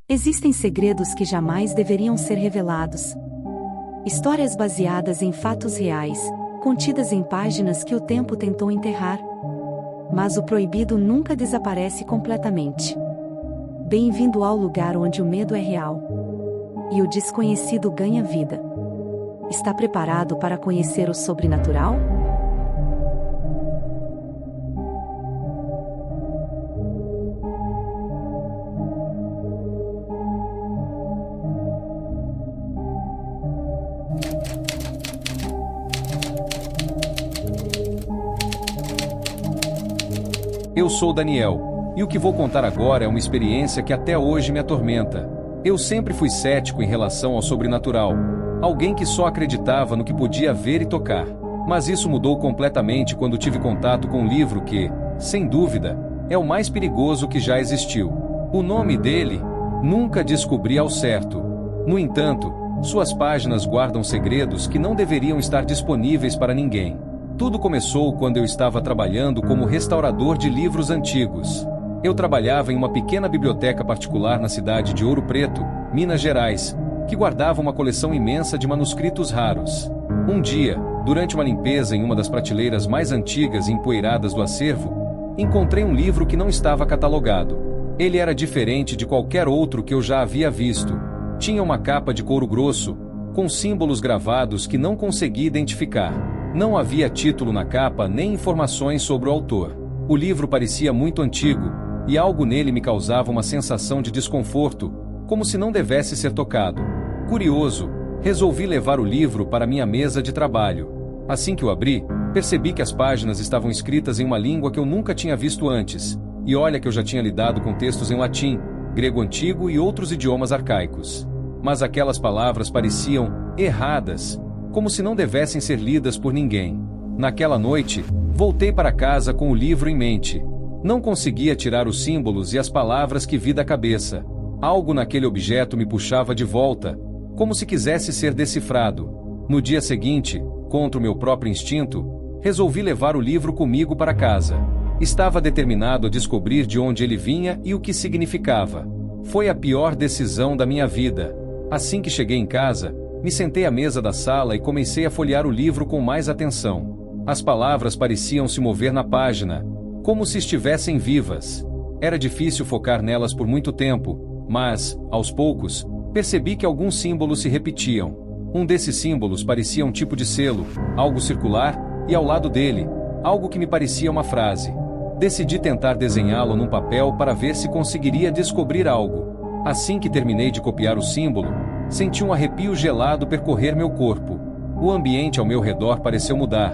Existem segredos que jamais deveriam ser revelados. Histórias baseadas em fatos reais, contidas em páginas que o tempo tentou enterrar. Mas o proibido nunca desaparece completamente. Bem-vindo ao lugar onde o medo é real e o desconhecido ganha vida. Está preparado para conhecer o sobrenatural? Eu sou Daniel, e o que vou contar agora é uma experiência que até hoje me atormenta. Eu sempre fui cético em relação ao sobrenatural, alguém que só acreditava no que podia ver e tocar. Mas isso mudou completamente quando tive contato com um livro que, sem dúvida, é o mais perigoso que já existiu. O nome dele, nunca descobri ao certo. No entanto, suas páginas guardam segredos que não deveriam estar disponíveis para ninguém. Tudo começou quando eu estava trabalhando como restaurador de livros antigos. Eu trabalhava em uma pequena biblioteca particular na cidade de Ouro Preto, Minas Gerais, que guardava uma coleção imensa de manuscritos raros. Um dia, durante uma limpeza em uma das prateleiras mais antigas e empoeiradas do acervo, encontrei um livro que não estava catalogado. Ele era diferente de qualquer outro que eu já havia visto. Tinha uma capa de couro grosso, com símbolos gravados que não consegui identificar. Não havia título na capa nem informações sobre o autor. O livro parecia muito antigo, e algo nele me causava uma sensação de desconforto, como se não devesse ser tocado. Curioso, resolvi levar o livro para minha mesa de trabalho. Assim que o abri, percebi que as páginas estavam escritas em uma língua que eu nunca tinha visto antes, e olha que eu já tinha lidado com textos em latim, grego antigo e outros idiomas arcaicos. Mas aquelas palavras pareciam erradas, como se não devessem ser lidas por ninguém. Naquela noite, voltei para casa com o livro em mente. Não conseguia tirar os símbolos e as palavras que vi da cabeça. Algo naquele objeto me puxava de volta, como se quisesse ser decifrado. No dia seguinte, contra o meu próprio instinto, resolvi levar o livro comigo para casa. Estava determinado a descobrir de onde ele vinha e o que significava. Foi a pior decisão da minha vida. Assim que cheguei em casa, me sentei à mesa da sala e comecei a folhear o livro com mais atenção. As palavras pareciam se mover na página, como se estivessem vivas. Era difícil focar nelas por muito tempo, mas, aos poucos, percebi que alguns símbolos se repetiam. Um desses símbolos parecia um tipo de selo, algo circular, e ao lado dele, algo que me parecia uma frase. Decidi tentar desenhá-lo num papel para ver se conseguiria descobrir algo. Assim que terminei de copiar o símbolo, senti um arrepio gelado percorrer meu corpo. O ambiente ao meu redor pareceu mudar,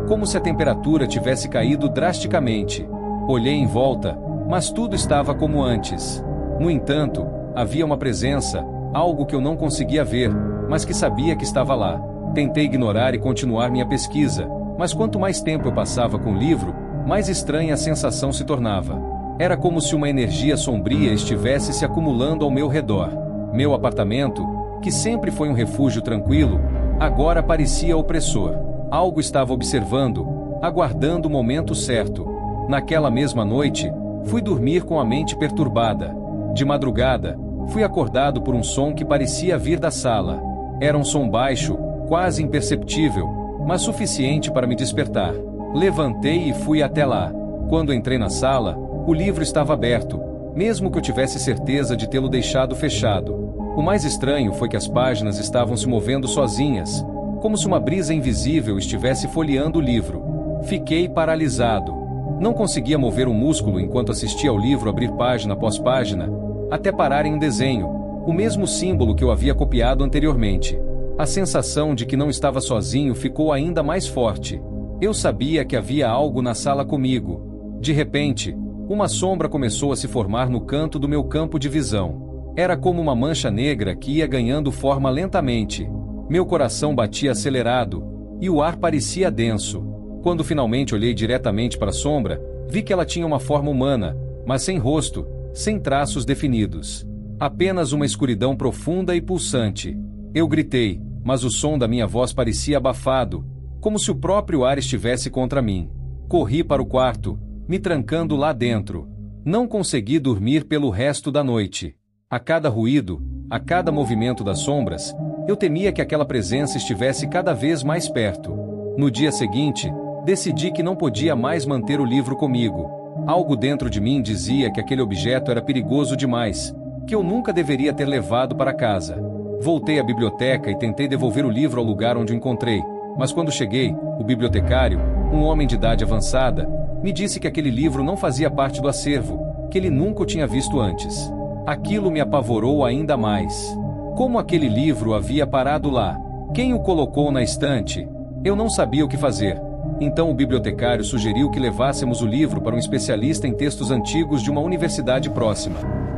como se a temperatura tivesse caído drasticamente. Olhei em volta, mas tudo estava como antes. No entanto, havia uma presença, algo que eu não conseguia ver, mas que sabia que estava lá. Tentei ignorar e continuar minha pesquisa, mas quanto mais tempo eu passava com o livro, mais estranha a sensação se tornava. Era como se uma energia sombria estivesse se acumulando ao meu redor. Meu apartamento, que sempre foi um refúgio tranquilo, agora parecia opressor. Algo estava observando, aguardando o momento certo. Naquela mesma noite, fui dormir com a mente perturbada. De madrugada, fui acordado por um som que parecia vir da sala. Era um som baixo, quase imperceptível, mas suficiente para me despertar. Levantei e fui até lá. Quando entrei na sala, o livro estava aberto, mesmo que eu tivesse certeza de tê-lo deixado fechado. O mais estranho foi que as páginas estavam se movendo sozinhas, como se uma brisa invisível estivesse folheando o livro. Fiquei paralisado. Não conseguia mover um músculo enquanto assistia ao livro abrir página após página, até parar em um desenho, o mesmo símbolo que eu havia copiado anteriormente. A sensação de que não estava sozinho ficou ainda mais forte. Eu sabia que havia algo na sala comigo. De repente, uma sombra começou a se formar no canto do meu campo de visão. Era como uma mancha negra que ia ganhando forma lentamente. Meu coração batia acelerado, e o ar parecia denso. Quando finalmente olhei diretamente para a sombra, vi que ela tinha uma forma humana, mas sem rosto, sem traços definidos. Apenas uma escuridão profunda e pulsante. Eu gritei, mas o som da minha voz parecia abafado, como se o próprio ar estivesse contra mim. Corri para o quarto, me trancando lá dentro. Não consegui dormir pelo resto da noite. A cada ruído, a cada movimento das sombras, eu temia que aquela presença estivesse cada vez mais perto. No dia seguinte, decidi que não podia mais manter o livro comigo. Algo dentro de mim dizia que aquele objeto era perigoso demais, que eu nunca deveria ter levado para casa. Voltei à biblioteca e tentei devolver o livro ao lugar onde o encontrei, mas quando cheguei, o bibliotecário, um homem de idade avançada, me disse que aquele livro não fazia parte do acervo, que ele nunca o tinha visto antes. Aquilo me apavorou ainda mais. Como aquele livro havia parado lá? Quem o colocou na estante? Eu não sabia o que fazer. Então o bibliotecário sugeriu que levássemos o livro para um especialista em textos antigos de uma universidade próxima.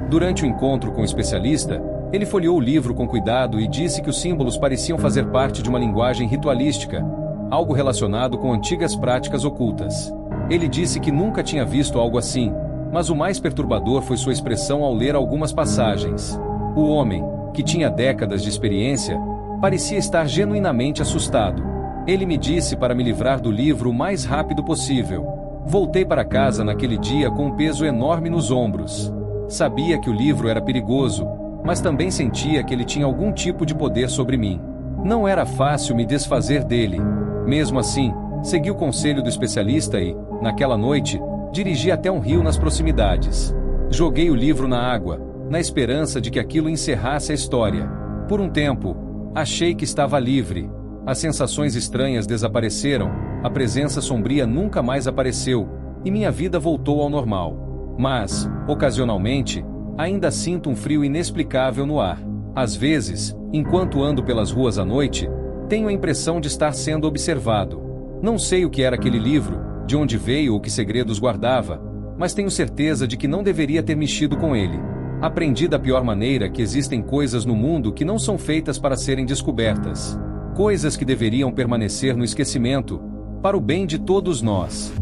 Durante o encontro com o especialista, ele folheou o livro com cuidado e disse que os símbolos pareciam fazer parte de uma linguagem ritualística, algo relacionado com antigas práticas ocultas. Ele disse que nunca tinha visto algo assim, mas o mais perturbador foi sua expressão ao ler algumas passagens. O homem, que tinha décadas de experiência, parecia estar genuinamente assustado. Ele me disse para me livrar do livro o mais rápido possível. Voltei para casa naquele dia com um peso enorme nos ombros. Sabia que o livro era perigoso, mas também sentia que ele tinha algum tipo de poder sobre mim. Não era fácil me desfazer dele. Mesmo assim, segui o conselho do especialista e, naquela noite, dirigi até um rio nas proximidades. Joguei o livro na água, na esperança de que aquilo encerrasse a história. Por um tempo, achei que estava livre. As sensações estranhas desapareceram, a presença sombria nunca mais apareceu, e minha vida voltou ao normal. Mas, ocasionalmente, ainda sinto um frio inexplicável no ar. Às vezes, enquanto ando pelas ruas à noite, tenho a impressão de estar sendo observado. Não sei o que era aquele livro, de onde veio ou que segredos guardava, mas tenho certeza de que não deveria ter mexido com ele. Aprendi da pior maneira que existem coisas no mundo que não são feitas para serem descobertas. Coisas que deveriam permanecer no esquecimento, para o bem de todos nós.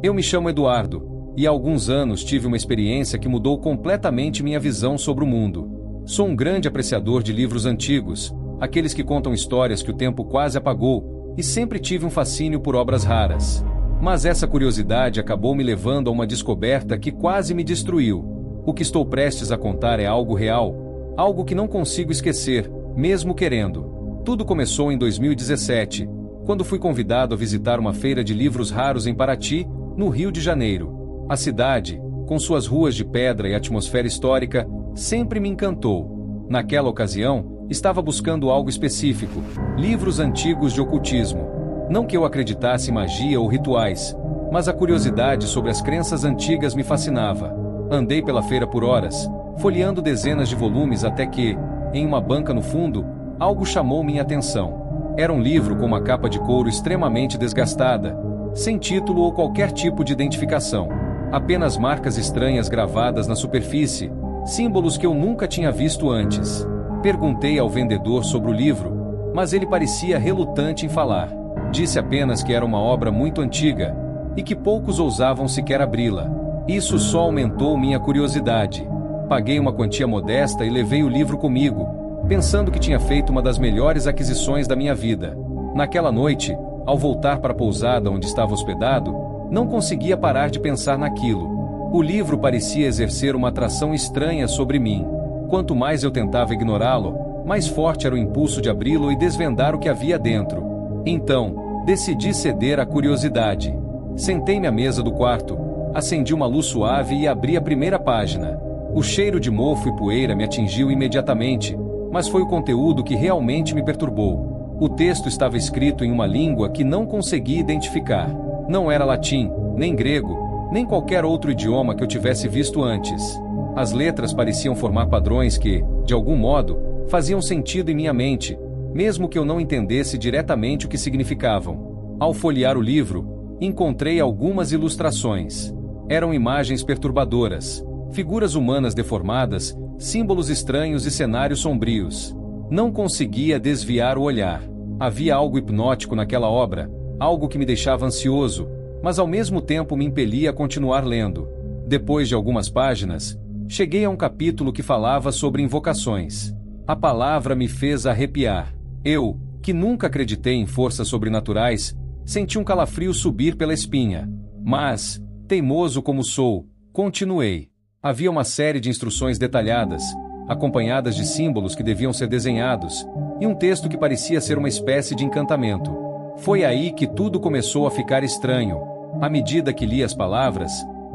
Eu me chamo Eduardo, e há alguns anos tive uma experiência que mudou completamente minha visão sobre o mundo. Sou um grande apreciador de livros antigos, aqueles que contam histórias que o tempo quase apagou, e sempre tive um fascínio por obras raras. Mas essa curiosidade acabou me levando a uma descoberta que quase me destruiu. O que estou prestes a contar é algo real, algo que não consigo esquecer, mesmo querendo. Tudo começou em 2017, quando fui convidado a visitar uma feira de livros raros em Paraty, no Rio de Janeiro. A cidade, com suas ruas de pedra e atmosfera histórica, sempre me encantou. Naquela ocasião, estava buscando algo específico, livros antigos de ocultismo. Não que eu acreditasse em magia ou rituais, mas a curiosidade sobre as crenças antigas me fascinava. Andei pela feira por horas, folheando dezenas de volumes até que, em uma banca no fundo, algo chamou minha atenção. Era um livro com uma capa de couro extremamente desgastada, sem título ou qualquer tipo de identificação. Apenas marcas estranhas gravadas na superfície, símbolos que eu nunca tinha visto antes. Perguntei ao vendedor sobre o livro, mas ele parecia relutante em falar. Disse apenas que era uma obra muito antiga, e que poucos ousavam sequer abri-la. Isso só aumentou minha curiosidade. Paguei uma quantia modesta e levei o livro comigo, pensando que tinha feito uma das melhores aquisições da minha vida. Naquela noite, ao voltar para a pousada onde estava hospedado, não conseguia parar de pensar naquilo. O livro parecia exercer uma atração estranha sobre mim. Quanto mais eu tentava ignorá-lo, mais forte era o impulso de abri-lo e desvendar o que havia dentro. Então, decidi ceder à curiosidade. Sentei-me à mesa do quarto, acendi uma luz suave e abri a primeira página. O cheiro de mofo e poeira me atingiu imediatamente, mas foi o conteúdo que realmente me perturbou. O texto estava escrito em uma língua que não consegui identificar. Não era latim, nem grego, nem qualquer outro idioma que eu tivesse visto antes. As letras pareciam formar padrões que, de algum modo, faziam sentido em minha mente, mesmo que eu não entendesse diretamente o que significavam. Ao folhear o livro, encontrei algumas ilustrações. Eram imagens perturbadoras, figuras humanas deformadas, símbolos estranhos e cenários sombrios. Não conseguia desviar o olhar. Havia algo hipnótico naquela obra, algo que me deixava ansioso, mas ao mesmo tempo me impelia a continuar lendo. Depois de algumas páginas, cheguei a um capítulo que falava sobre invocações. A palavra me fez arrepiar. Eu, que nunca acreditei em forças sobrenaturais, senti um calafrio subir pela espinha. Mas, teimoso como sou, continuei. Havia uma série de instruções detalhadas, acompanhadas de símbolos que deviam ser desenhados, e um texto que parecia ser uma espécie de encantamento. Foi aí que tudo começou a ficar estranho. À medida que li as palavras,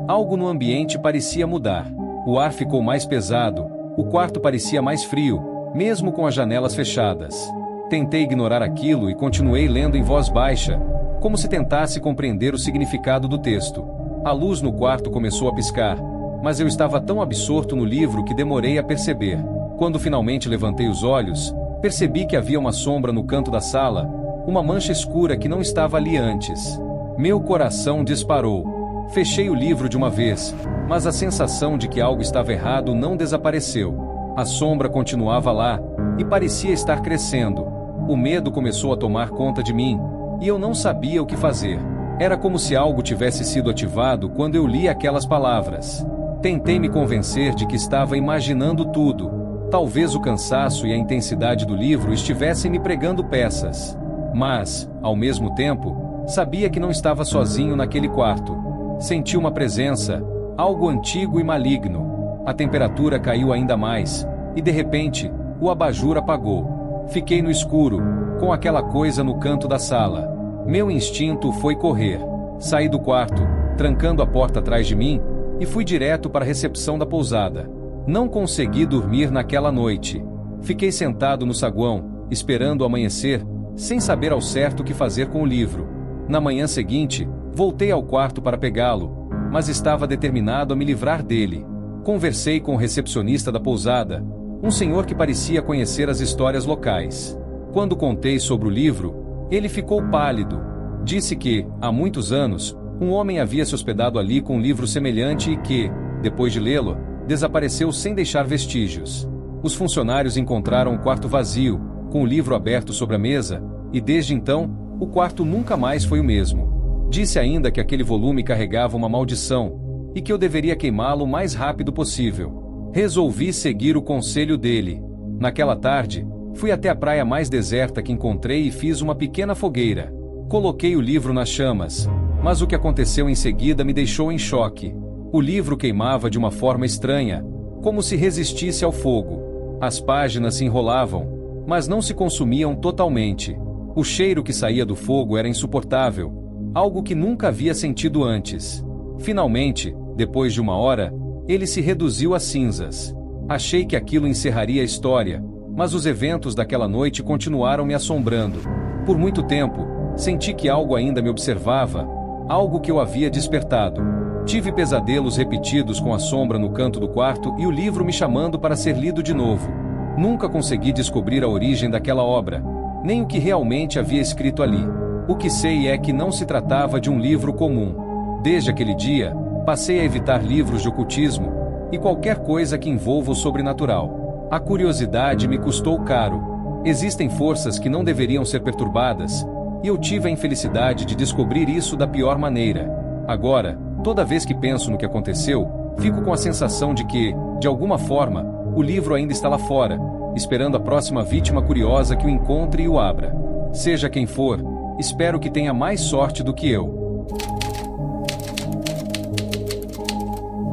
algo no ambiente parecia mudar. O ar ficou mais pesado, o quarto parecia mais frio, mesmo com as janelas fechadas. Tentei ignorar aquilo e continuei lendo em voz baixa, como se tentasse compreender o significado do texto. A luz no quarto começou a piscar, mas eu estava tão absorto no livro que demorei a perceber. Quando finalmente levantei os olhos, percebi que havia uma sombra no canto da sala, uma mancha escura que não estava ali antes. Meu coração disparou. Fechei o livro de uma vez, mas a sensação de que algo estava errado não desapareceu. A sombra continuava lá, e parecia estar crescendo. O medo começou a tomar conta de mim, e eu não sabia o que fazer. Era como se algo tivesse sido ativado quando eu li aquelas palavras. Tentei me convencer de que estava imaginando tudo. Talvez o cansaço e a intensidade do livro estivessem me pregando peças. Mas, ao mesmo tempo, sabia que não estava sozinho naquele quarto. Senti uma presença, algo antigo e maligno. A temperatura caiu ainda mais, e de repente, o abajur apagou. Fiquei no escuro, com aquela coisa no canto da sala. Meu instinto foi correr. Saí do quarto, trancando a porta atrás de mim, e fui direto para a recepção da pousada. Não consegui dormir naquela noite. Fiquei sentado no saguão, esperando o amanhecer, sem saber ao certo o que fazer com o livro. Na manhã seguinte, voltei ao quarto para pegá-lo, mas estava determinado a me livrar dele. Conversei com o recepcionista da pousada, um senhor que parecia conhecer as histórias locais. Quando contei sobre o livro, ele ficou pálido. Disse que, há muitos anos, um homem havia se hospedado ali com um livro semelhante e que, depois de lê-lo, desapareceu sem deixar vestígios. Os funcionários encontraram o quarto vazio, com o livro aberto sobre a mesa, e desde então, o quarto nunca mais foi o mesmo. Disse ainda que aquele volume carregava uma maldição, e que eu deveria queimá-lo o mais rápido possível. Resolvi seguir o conselho dele. Naquela tarde, fui até a praia mais deserta que encontrei e fiz uma pequena fogueira. Coloquei o livro nas chamas, mas o que aconteceu em seguida me deixou em choque. O livro queimava de uma forma estranha, como se resistisse ao fogo. As páginas se enrolavam, mas não se consumiam totalmente. O cheiro que saía do fogo era insuportável, algo que nunca havia sentido antes. Finalmente, depois de uma hora, ele se reduziu a cinzas. Achei que aquilo encerraria a história, mas os eventos daquela noite continuaram me assombrando. Por muito tempo, senti que algo ainda me observava, algo que eu havia despertado. Tive pesadelos repetidos com a sombra no canto do quarto e o livro me chamando para ser lido de novo. Nunca consegui descobrir a origem daquela obra, nem o que realmente havia escrito ali. O que sei é que não se tratava de um livro comum. Desde aquele dia, passei a evitar livros de ocultismo e qualquer coisa que envolva o sobrenatural. A curiosidade me custou caro. Existem forças que não deveriam ser perturbadas, e eu tive a infelicidade de descobrir isso da pior maneira. Agora, toda vez que penso no que aconteceu, fico com a sensação de que, de alguma forma, o livro ainda está lá fora, esperando a próxima vítima curiosa que o encontre e o abra. Seja quem for, espero que tenha mais sorte do que eu.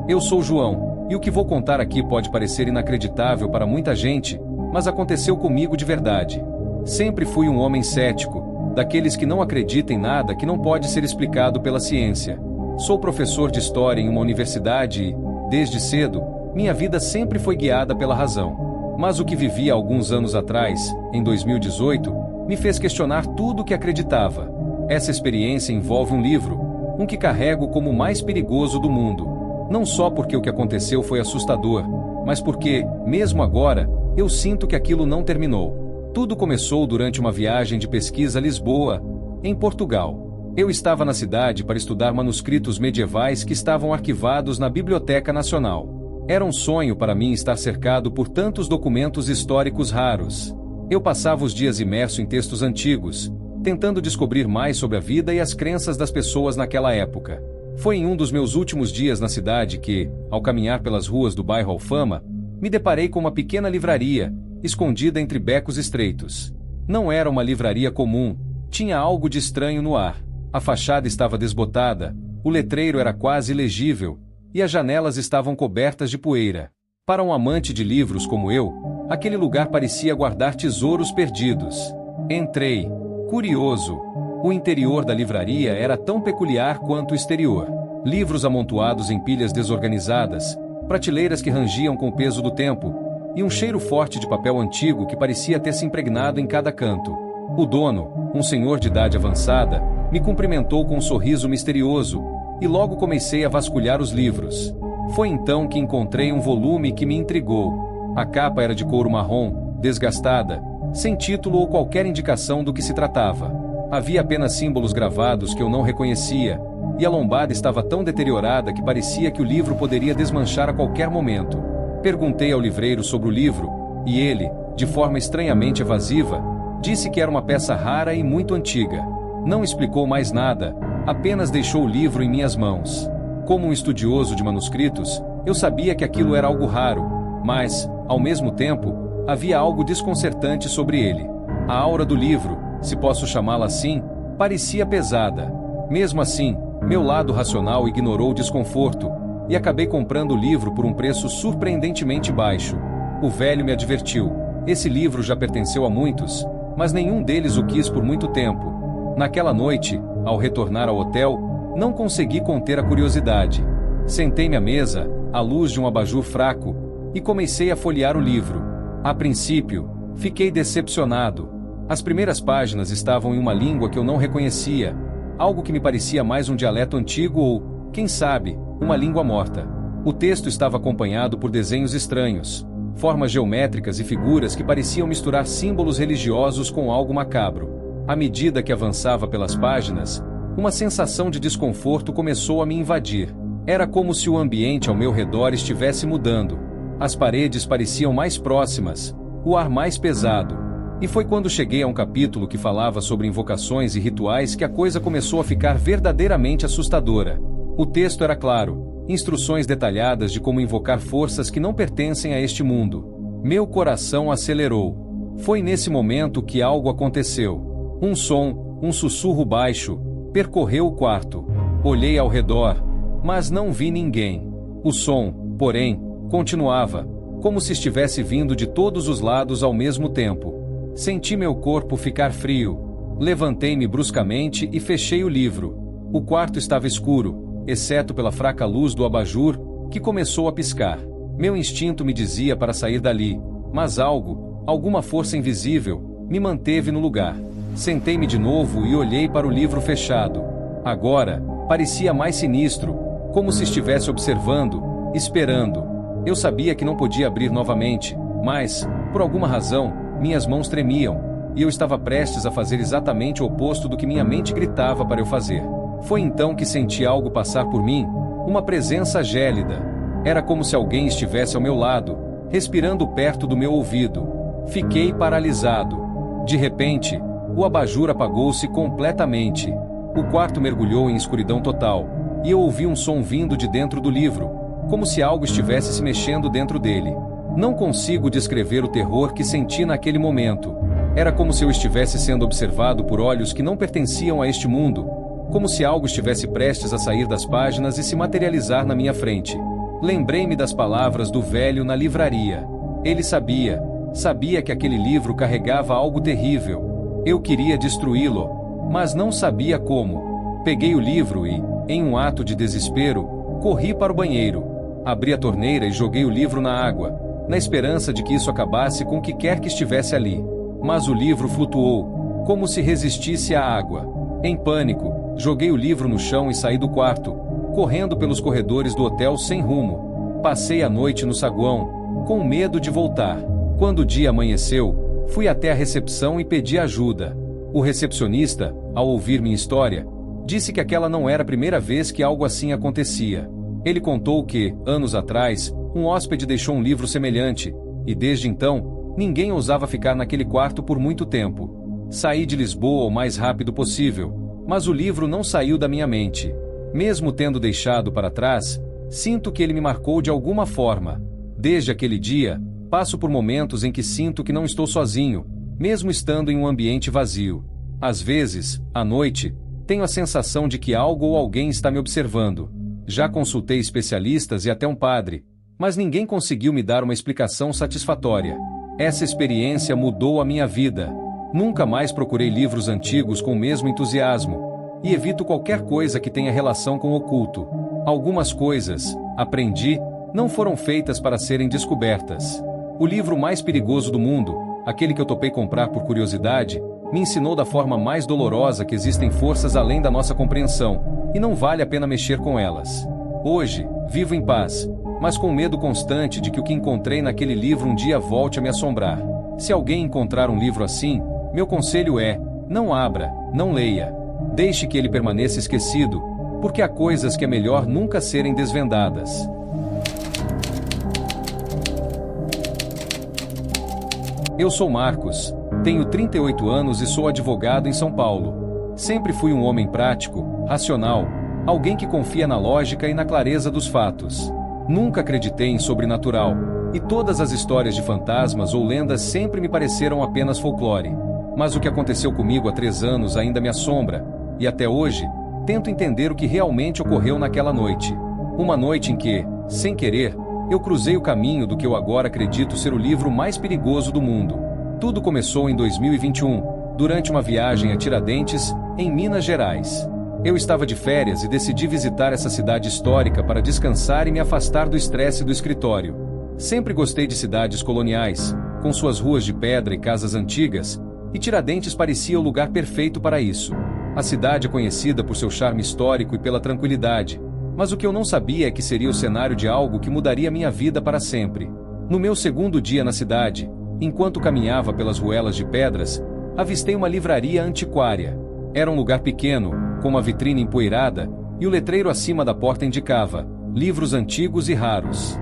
Eu sou João, e o que vou contar aqui pode parecer inacreditável para muita gente, mas aconteceu comigo de verdade. Sempre fui um homem cético, daqueles que não acreditam em nada que não pode ser explicado pela ciência. Sou professor de história em uma universidade e, desde cedo, minha vida sempre foi guiada pela razão. Mas o que vivi há alguns anos atrás, em 2018, me fez questionar tudo o que acreditava. Essa experiência envolve um livro, um que carrego como o mais perigoso do mundo. Não só porque o que aconteceu foi assustador, mas porque, mesmo agora, eu sinto que aquilo não terminou. Tudo começou durante uma viagem de pesquisa a Lisboa, em Portugal. Eu estava na cidade para estudar manuscritos medievais que estavam arquivados na Biblioteca Nacional. Era um sonho para mim estar cercado por tantos documentos históricos raros. Eu passava os dias imerso em textos antigos, tentando descobrir mais sobre a vida e as crenças das pessoas naquela época. Foi em um dos meus últimos dias na cidade que, ao caminhar pelas ruas do bairro Alfama, me deparei com uma pequena livraria, escondida entre becos estreitos. Não era uma livraria comum, tinha algo de estranho no ar. A fachada estava desbotada, o letreiro era quase ilegível, e as janelas estavam cobertas de poeira. Para um amante de livros como eu, aquele lugar parecia guardar tesouros perdidos. Entrei. Curioso. O interior da livraria era tão peculiar quanto o exterior. Livros amontoados em pilhas desorganizadas, prateleiras que rangiam com o peso do tempo, e um cheiro forte de papel antigo que parecia ter se impregnado em cada canto. O dono, um senhor de idade avançada, me cumprimentou com um sorriso misterioso, e logo comecei a vasculhar os livros. Foi então que encontrei um volume que me intrigou. A capa era de couro marrom, desgastada, sem título ou qualquer indicação do que se tratava. Havia apenas símbolos gravados que eu não reconhecia, e a lombada estava tão deteriorada que parecia que o livro poderia desmanchar a qualquer momento. Perguntei ao livreiro sobre o livro, e ele, de forma estranhamente evasiva, disse que era uma peça rara e muito antiga. Não explicou mais nada, apenas deixou o livro em minhas mãos. Como um estudioso de manuscritos, eu sabia que aquilo era algo raro, mas, ao mesmo tempo, havia algo desconcertante sobre ele. A aura do livro, se posso chamá-la assim, parecia pesada. Mesmo assim, meu lado racional ignorou o desconforto, e acabei comprando o livro por um preço surpreendentemente baixo. O velho me advertiu: esse livro já pertenceu a muitos, mas nenhum deles o quis por muito tempo. Naquela noite, ao retornar ao hotel, não consegui conter a curiosidade. Sentei-me à mesa, à luz de um abajur fraco, e comecei a folhear o livro. A princípio, fiquei decepcionado. As primeiras páginas estavam em uma língua que eu não reconhecia, algo que me parecia mais um dialeto antigo ou, quem sabe, uma língua morta. O texto estava acompanhado por desenhos estranhos, formas geométricas e figuras que pareciam misturar símbolos religiosos com algo macabro. À medida que avançava pelas páginas, uma sensação de desconforto começou a me invadir. Era como se o ambiente ao meu redor estivesse mudando. As paredes pareciam mais próximas, o ar mais pesado. E foi quando cheguei a um capítulo que falava sobre invocações e rituais que a coisa começou a ficar verdadeiramente assustadora. O texto era claro, instruções detalhadas de como invocar forças que não pertencem a este mundo. Meu coração acelerou. Foi nesse momento que algo aconteceu. Um som, um sussurro baixo, percorreu o quarto. Olhei ao redor, mas não vi ninguém. O som, porém, continuava, como se estivesse vindo de todos os lados ao mesmo tempo. Senti meu corpo ficar frio. Levantei-me bruscamente e fechei o livro. O quarto estava escuro, exceto pela fraca luz do abajur, que começou a piscar. Meu instinto me dizia para sair dali, mas alguma força invisível, me manteve no lugar. Sentei-me de novo e olhei para o livro fechado. Agora, parecia mais sinistro, como se estivesse observando, esperando. Eu sabia que não podia abrir novamente, mas, por alguma razão, minhas mãos tremiam, e eu estava prestes a fazer exatamente o oposto do que minha mente gritava para eu fazer. Foi então que senti algo passar por mim, uma presença gélida. Era como se alguém estivesse ao meu lado, respirando perto do meu ouvido. Fiquei paralisado. De repente, o abajur apagou-se completamente. O quarto mergulhou em escuridão total, e eu ouvi um som vindo de dentro do livro, como se algo estivesse se mexendo dentro dele. Não consigo descrever o terror que senti naquele momento. Era como se eu estivesse sendo observado por olhos que não pertenciam a este mundo, como se algo estivesse prestes a sair das páginas e se materializar na minha frente. Lembrei-me das palavras do velho na livraria. Ele sabia que aquele livro carregava algo terrível. Eu queria destruí-lo, mas não sabia como. Peguei o livro e, em um ato de desespero, corri para o banheiro. Abri a torneira e joguei o livro na água, na esperança de que isso acabasse com o que quer que estivesse ali. Mas o livro flutuou, como se resistisse à água. Em pânico, joguei o livro no chão e saí do quarto, correndo pelos corredores do hotel sem rumo. Passei a noite no saguão, com medo de voltar. Quando o dia amanheceu, fui até a recepção e pedi ajuda. O recepcionista, ao ouvir minha história, disse que aquela não era a primeira vez que algo assim acontecia. Ele contou que, anos atrás, um hóspede deixou um livro semelhante, e desde então, ninguém ousava ficar naquele quarto por muito tempo. Saí de Lisboa o mais rápido possível, mas o livro não saiu da minha mente. Mesmo tendo deixado para trás, sinto que ele me marcou de alguma forma. Desde aquele dia, passo por momentos em que sinto que não estou sozinho, mesmo estando em um ambiente vazio. Às vezes, à noite, tenho a sensação de que algo ou alguém está me observando. Já consultei especialistas e até um padre, mas ninguém conseguiu me dar uma explicação satisfatória. Essa experiência mudou a minha vida. Nunca mais procurei livros antigos com o mesmo entusiasmo, e evito qualquer coisa que tenha relação com o oculto. Algumas coisas, aprendi, não foram feitas para serem descobertas. O livro mais perigoso do mundo, aquele que eu topei comprar por curiosidade, me ensinou da forma mais dolorosa que existem forças além da nossa compreensão, e não vale a pena mexer com elas. Hoje, vivo em paz, mas com medo constante de que o que encontrei naquele livro um dia volte a me assombrar. Se alguém encontrar um livro assim, meu conselho é: não abra, não leia. Deixe que ele permaneça esquecido, porque há coisas que é melhor nunca serem desvendadas. Eu sou Marcos, tenho 38 anos e sou advogado em São Paulo. Sempre fui um homem prático, racional, alguém que confia na lógica e na clareza dos fatos. Nunca acreditei em sobrenatural, e todas as histórias de fantasmas ou lendas sempre me pareceram apenas folclore. Mas o que aconteceu comigo há 3 anos ainda me assombra, e até hoje, tento entender o que realmente ocorreu naquela noite. Uma noite em que, sem querer, eu cruzei o caminho do que eu agora acredito ser o livro mais perigoso do mundo. Tudo começou em 2021, durante uma viagem a Tiradentes, em Minas Gerais. Eu estava de férias e decidi visitar essa cidade histórica para descansar e me afastar do estresse do escritório. Sempre gostei de cidades coloniais, com suas ruas de pedra e casas antigas, e Tiradentes parecia o lugar perfeito para isso. A cidade é conhecida por seu charme histórico e pela tranquilidade, mas o que eu não sabia é que seria o cenário de algo que mudaria minha vida para sempre. No meu segundo dia na cidade, enquanto caminhava pelas ruelas de pedras, avistei uma livraria antiquária. Era um lugar pequeno, com uma vitrine empoeirada, e o letreiro acima da porta indicava: livros antigos e raros.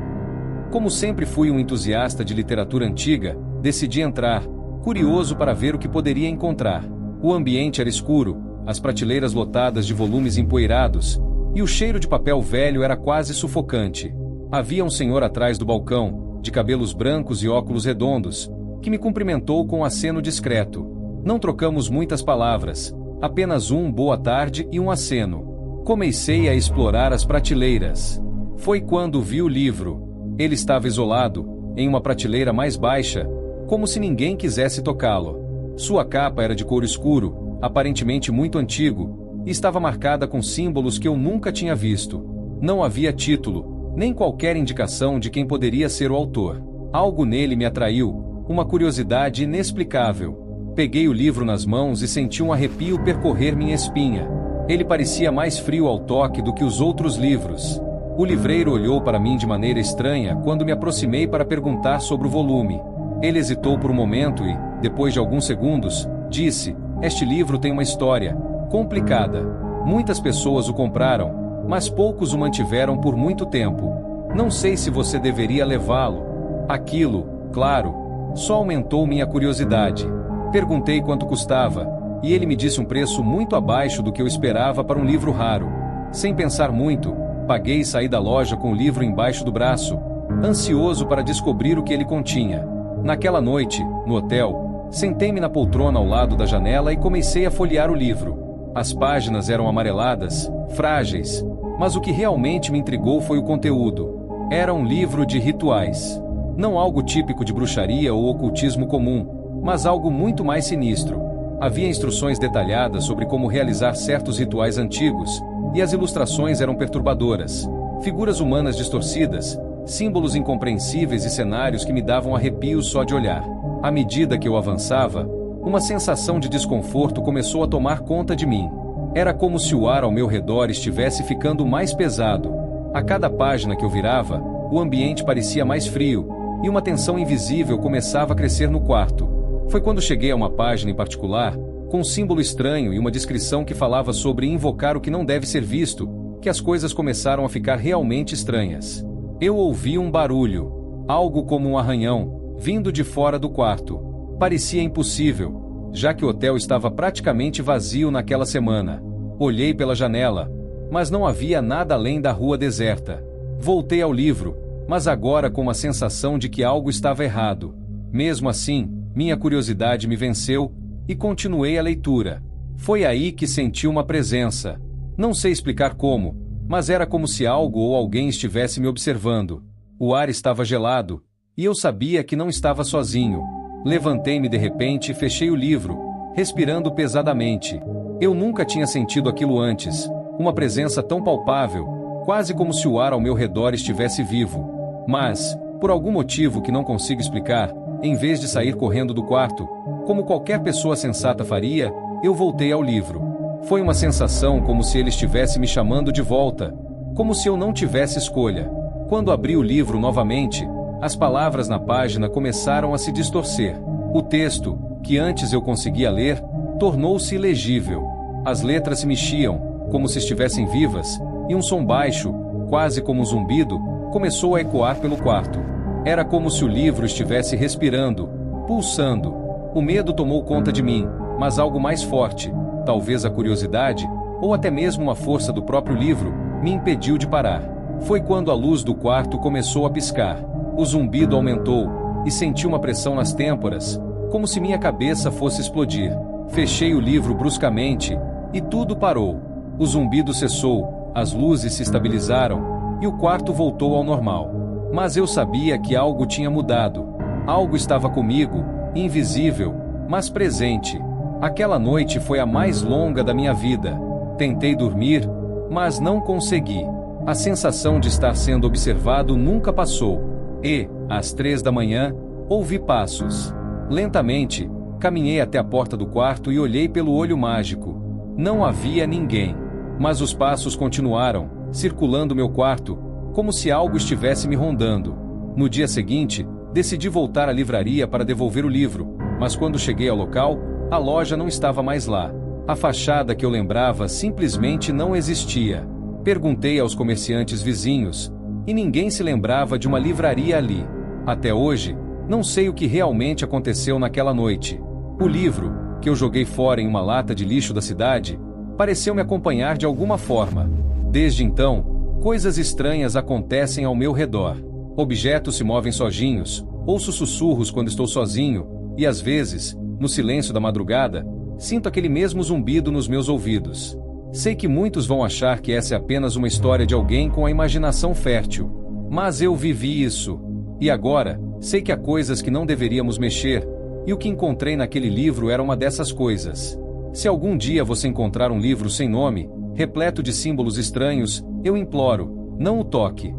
Como sempre fui um entusiasta de literatura antiga, decidi entrar, curioso para ver o que poderia encontrar. O ambiente era escuro, as prateleiras lotadas de volumes empoeirados, e o cheiro de papel velho era quase sufocante. Havia um senhor atrás do balcão, de cabelos brancos e óculos redondos, que me cumprimentou com um aceno discreto. Não trocamos muitas palavras, apenas um boa tarde e um aceno. Comecei a explorar as prateleiras. Foi quando vi o livro. Ele estava isolado, em uma prateleira mais baixa, como se ninguém quisesse tocá-lo. Sua capa era de couro escuro, aparentemente muito antigo, e estava marcada com símbolos que eu nunca tinha visto. Não havia título, nem qualquer indicação de quem poderia ser o autor. Algo nele me atraiu, uma curiosidade inexplicável. Peguei o livro nas mãos e senti um arrepio percorrer minha espinha. Ele parecia mais frio ao toque do que os outros livros. O livreiro olhou para mim de maneira estranha quando me aproximei para perguntar sobre o volume. Ele hesitou por um momento e, depois de alguns segundos, disse: "Este livro tem uma história complicada. Muitas pessoas o compraram, mas poucos o mantiveram por muito tempo. Não sei se você deveria levá-lo." Aquilo, claro, só aumentou minha curiosidade. Perguntei quanto custava, e ele me disse um preço muito abaixo do que eu esperava para um livro raro. Sem pensar muito, paguei e saí da loja com o livro embaixo do braço, ansioso para descobrir o que ele continha. Naquela noite, no hotel, sentei-me na poltrona ao lado da janela e comecei a folhear o livro. As páginas eram amareladas, frágeis, mas o que realmente me intrigou foi o conteúdo. Era um livro de rituais. Não algo típico de bruxaria ou ocultismo comum, mas algo muito mais sinistro. Havia instruções detalhadas sobre como realizar certos rituais antigos, e as ilustrações eram perturbadoras. Figuras humanas distorcidas, símbolos incompreensíveis e cenários que me davam arrepios só de olhar. À medida que eu avançava, uma sensação de desconforto começou a tomar conta de mim. Era como se o ar ao meu redor estivesse ficando mais pesado. A cada página que eu virava, o ambiente parecia mais frio, e uma tensão invisível começava a crescer no quarto. Foi quando cheguei a uma página em particular, com um símbolo estranho e uma descrição que falava sobre invocar o que não deve ser visto, que as coisas começaram a ficar realmente estranhas. Eu ouvi um barulho, algo como um arranhão, vindo de fora do quarto. Parecia impossível, já que o hotel estava praticamente vazio naquela semana. Olhei pela janela, mas não havia nada além da rua deserta. Voltei ao livro, mas agora com uma sensação de que algo estava errado. Mesmo assim, minha curiosidade me venceu, e continuei a leitura. Foi aí que senti uma presença. Não sei explicar como, mas era como se algo ou alguém estivesse me observando. O ar estava gelado, e eu sabia que não estava sozinho. Levantei-me de repente e fechei o livro, respirando pesadamente. Eu nunca tinha sentido aquilo antes, uma presença tão palpável, quase como se o ar ao meu redor estivesse vivo. Mas, por algum motivo que não consigo explicar, em vez de sair correndo do quarto, como qualquer pessoa sensata faria, eu voltei ao livro. Foi uma sensação como se ele estivesse me chamando de volta, como se eu não tivesse escolha. Quando abri o livro novamente, as palavras na página começaram a se distorcer. O texto, que antes eu conseguia ler, tornou-se ilegível. As letras se mexiam, como se estivessem vivas, e um som baixo, quase como um zumbido, começou a ecoar pelo quarto. Era como se o livro estivesse respirando, pulsando. O medo tomou conta de mim, mas algo mais forte, talvez a curiosidade, ou até mesmo uma força do próprio livro, me impediu de parar. Foi quando a luz do quarto começou a piscar. O zumbido aumentou, e senti uma pressão nas têmporas, como se minha cabeça fosse explodir. Fechei o livro bruscamente, e tudo parou. O zumbido cessou, as luzes se estabilizaram, e o quarto voltou ao normal. Mas eu sabia que algo tinha mudado. Algo estava comigo, invisível, mas presente. Aquela noite foi a mais longa da minha vida. Tentei dormir, mas não consegui. A sensação de estar sendo observado nunca passou. E, às 3 da manhã, ouvi passos. Lentamente, caminhei até a porta do quarto e olhei pelo olho mágico. Não havia ninguém. Mas os passos continuaram, circulando meu quarto, como se algo estivesse me rondando. No dia seguinte, decidi voltar à livraria para devolver o livro, mas quando cheguei ao local, a loja não estava mais lá. A fachada que eu lembrava simplesmente não existia. Perguntei aos comerciantes vizinhos, e ninguém se lembrava de uma livraria ali. Até hoje, não sei o que realmente aconteceu naquela noite. O livro, que eu joguei fora em uma lata de lixo da cidade, pareceu me acompanhar de alguma forma. Desde então, coisas estranhas acontecem ao meu redor. Objetos se movem sozinhos, ouço sussurros quando estou sozinho, e às vezes, no silêncio da madrugada, sinto aquele mesmo zumbido nos meus ouvidos. Sei que muitos vão achar que essa é apenas uma história de alguém com a imaginação fértil. Mas eu vivi isso. E agora, sei que há coisas que não deveríamos mexer, e o que encontrei naquele livro era uma dessas coisas. Se algum dia você encontrar um livro sem nome, repleto de símbolos estranhos, eu imploro, não o toque.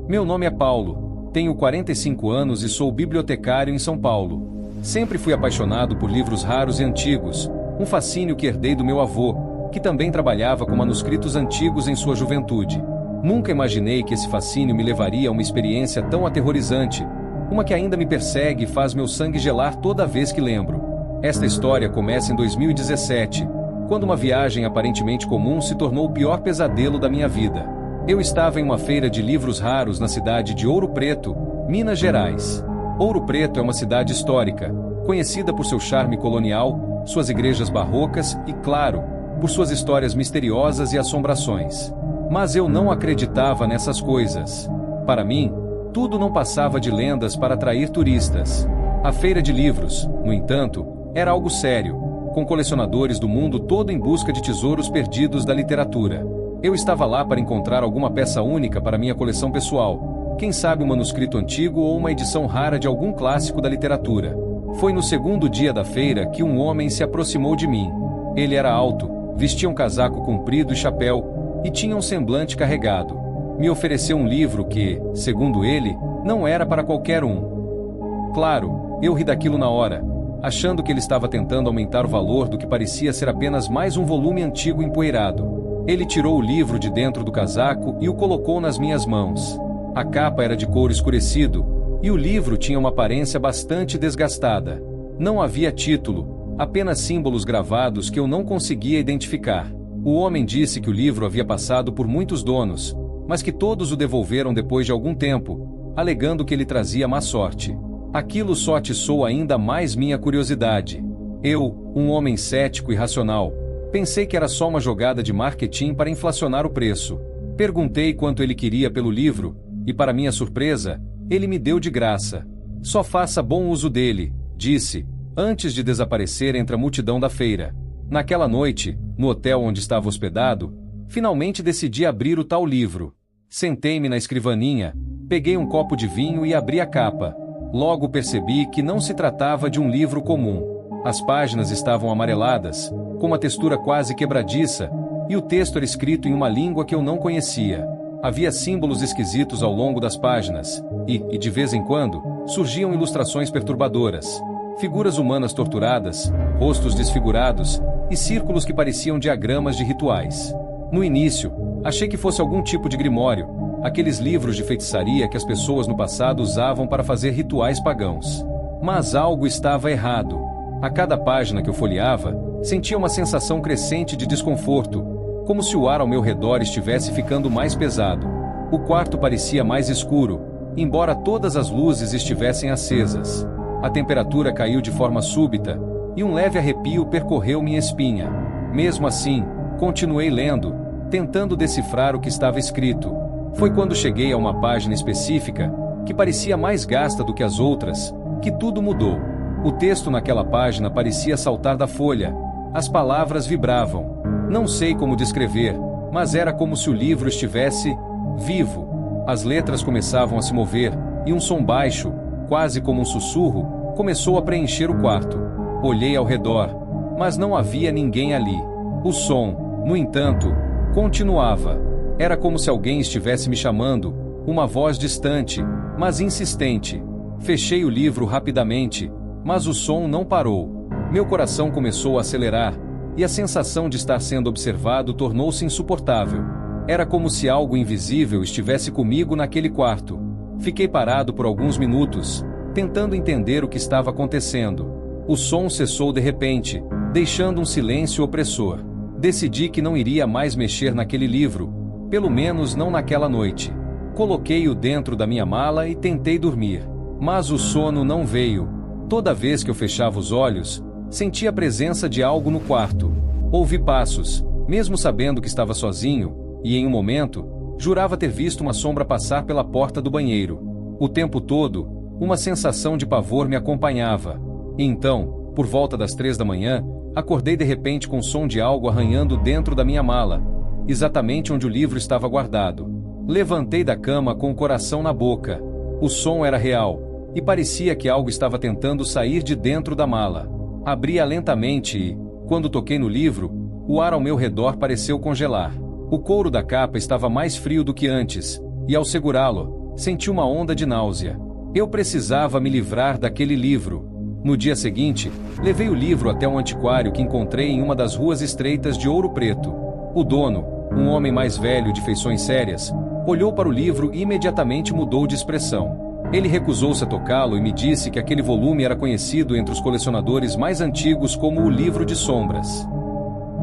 Meu nome é Paulo, tenho 45 anos e sou bibliotecário em São Paulo. Sempre fui apaixonado por livros raros e antigos, um fascínio que herdei do meu avô, que também trabalhava com manuscritos antigos em sua juventude. Nunca imaginei que esse fascínio me levaria a uma experiência tão aterrorizante, uma que ainda me persegue e faz meu sangue gelar toda vez que lembro. Esta história começa em 2017, quando uma viagem aparentemente comum se tornou o pior pesadelo da minha vida. Eu estava em uma feira de livros raros na cidade de Ouro Preto, Minas Gerais. Ouro Preto é uma cidade histórica, conhecida por seu charme colonial, suas igrejas barrocas e, claro, por suas histórias misteriosas e assombrações. Mas eu não acreditava nessas coisas. Para mim, tudo não passava de lendas para atrair turistas. A feira de livros, no entanto, era algo sério, com colecionadores do mundo todo em busca de tesouros perdidos da literatura. Eu estava lá para encontrar alguma peça única para minha coleção pessoal. Quem sabe um manuscrito antigo ou uma edição rara de algum clássico da literatura. Foi no segundo dia da feira que um homem se aproximou de mim. Ele era alto, vestia um casaco comprido e chapéu, e tinha um semblante carregado. Me ofereceu um livro que, segundo ele, não era para qualquer um. Claro, eu ri daquilo na hora, achando que ele estava tentando aumentar o valor do que parecia ser apenas mais um volume antigo empoeirado. Ele tirou o livro de dentro do casaco e o colocou nas minhas mãos. A capa era de couro escurecido, e o livro tinha uma aparência bastante desgastada. Não havia título, apenas símbolos gravados que eu não conseguia identificar. O homem disse que o livro havia passado por muitos donos, mas que todos o devolveram depois de algum tempo, alegando que ele trazia má sorte. Aquilo só atiçou ainda mais minha curiosidade. Eu, um homem cético e racional, pensei que era só uma jogada de marketing para inflacionar o preço. Perguntei quanto ele queria pelo livro, e para minha surpresa, ele me deu de graça. Só faça bom uso dele, disse, antes de desaparecer entre a multidão da feira. Naquela noite, no hotel onde estava hospedado, finalmente decidi abrir o tal livro. Sentei-me na escrivaninha, peguei um copo de vinho e abri a capa. Logo percebi que não se tratava de um livro comum. As páginas estavam amareladas, com uma textura quase quebradiça, e o texto era escrito em uma língua que eu não conhecia. Havia símbolos esquisitos ao longo das páginas, e de vez em quando, surgiam ilustrações perturbadoras. Figuras humanas torturadas, rostos desfigurados, e círculos que pareciam diagramas de rituais. No início, achei que fosse algum tipo de grimório, aqueles livros de feitiçaria que as pessoas no passado usavam para fazer rituais pagãos. Mas algo estava errado. A cada página que eu folheava, sentia uma sensação crescente de desconforto, como se o ar ao meu redor estivesse ficando mais pesado. O quarto parecia mais escuro, embora todas as luzes estivessem acesas. A temperatura caiu de forma súbita, e um leve arrepio percorreu minha espinha. Mesmo assim, continuei lendo, tentando decifrar o que estava escrito. Foi quando cheguei a uma página específica, que parecia mais gasta do que as outras, que tudo mudou. O texto naquela página parecia saltar da folha. As palavras vibravam. Não sei como descrever, mas era como se o livro estivesse vivo. As letras começavam a se mover, e um som baixo, quase como um sussurro, começou a preencher o quarto. Olhei ao redor, mas não havia ninguém ali. O som, no entanto, continuava. Era como se alguém estivesse me chamando, uma voz distante, mas insistente. Fechei o livro rapidamente, mas o som não parou. Meu coração começou a acelerar, e a sensação de estar sendo observado tornou-se insuportável. Era como se algo invisível estivesse comigo naquele quarto. Fiquei parado por alguns minutos, tentando entender o que estava acontecendo. O som cessou de repente, deixando um silêncio opressor. Decidi que não iria mais mexer naquele livro, pelo menos não naquela noite. Coloquei-o dentro da minha mala e tentei dormir. Mas o sono não veio. Toda vez que eu fechava os olhos, sentia a presença de algo no quarto. Ouvi passos, mesmo sabendo que estava sozinho, e em um momento, jurava ter visto uma sombra passar pela porta do banheiro. O tempo todo, uma sensação de pavor me acompanhava. E então, por volta das 3 da manhã, acordei de repente com o som de algo arranhando dentro da minha mala, exatamente onde o livro estava guardado. Levantei da cama com o coração na boca. O som era real, e parecia que algo estava tentando sair de dentro da mala. Abri-a lentamente e, quando toquei no livro, o ar ao meu redor pareceu congelar. O couro da capa estava mais frio do que antes, e ao segurá-lo, senti uma onda de náusea. Eu precisava me livrar daquele livro. No dia seguinte, levei o livro até um antiquário que encontrei em uma das ruas estreitas de Ouro Preto. O dono, um homem mais velho de feições sérias, olhou para o livro e imediatamente mudou de expressão. Ele recusou-se a tocá-lo e me disse que aquele volume era conhecido entre os colecionadores mais antigos como o Livro de Sombras.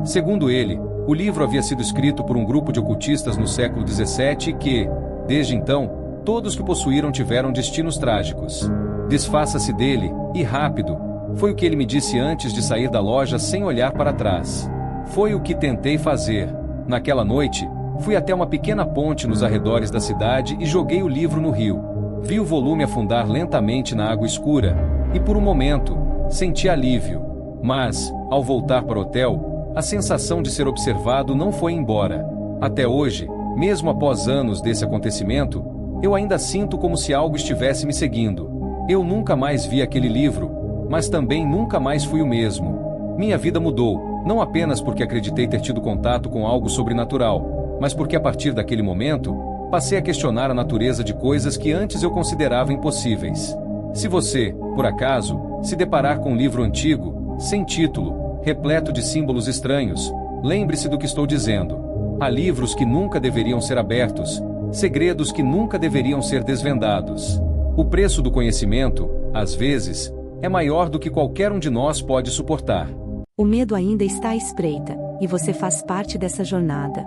Segundo ele, o livro havia sido escrito por um grupo de ocultistas no século XVII e que, desde então, todos que possuíram tiveram destinos trágicos. Desfaça-se dele, e rápido, foi o que ele me disse antes de sair da loja sem olhar para trás. Foi o que tentei fazer. Naquela noite, fui até uma pequena ponte nos arredores da cidade e joguei o livro no rio. Vi o volume afundar lentamente na água escura, e por um momento, senti alívio. Mas, ao voltar para o hotel, a sensação de ser observado não foi embora. Até hoje, mesmo após anos desse acontecimento, eu ainda sinto como se algo estivesse me seguindo. Eu nunca mais vi aquele livro, mas também nunca mais fui o mesmo. Minha vida mudou, não apenas porque acreditei ter tido contato com algo sobrenatural, mas porque a partir daquele momento, passei a questionar a natureza de coisas que antes eu considerava impossíveis. Se você, por acaso, se deparar com um livro antigo, sem título, repleto de símbolos estranhos, lembre-se do que estou dizendo. Há livros que nunca deveriam ser abertos, segredos que nunca deveriam ser desvendados. O preço do conhecimento, às vezes, é maior do que qualquer um de nós pode suportar. O medo ainda está à espreita, e você faz parte dessa jornada.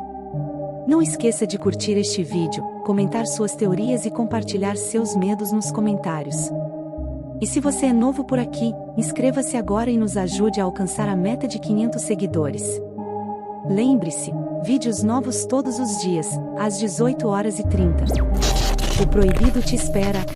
Não esqueça de curtir este vídeo, comentar suas teorias e compartilhar seus medos nos comentários. E se você é novo por aqui, inscreva-se agora e nos ajude a alcançar a meta de 500 seguidores. Lembre-se, vídeos novos todos os dias, às 18h30. O proibido te espera.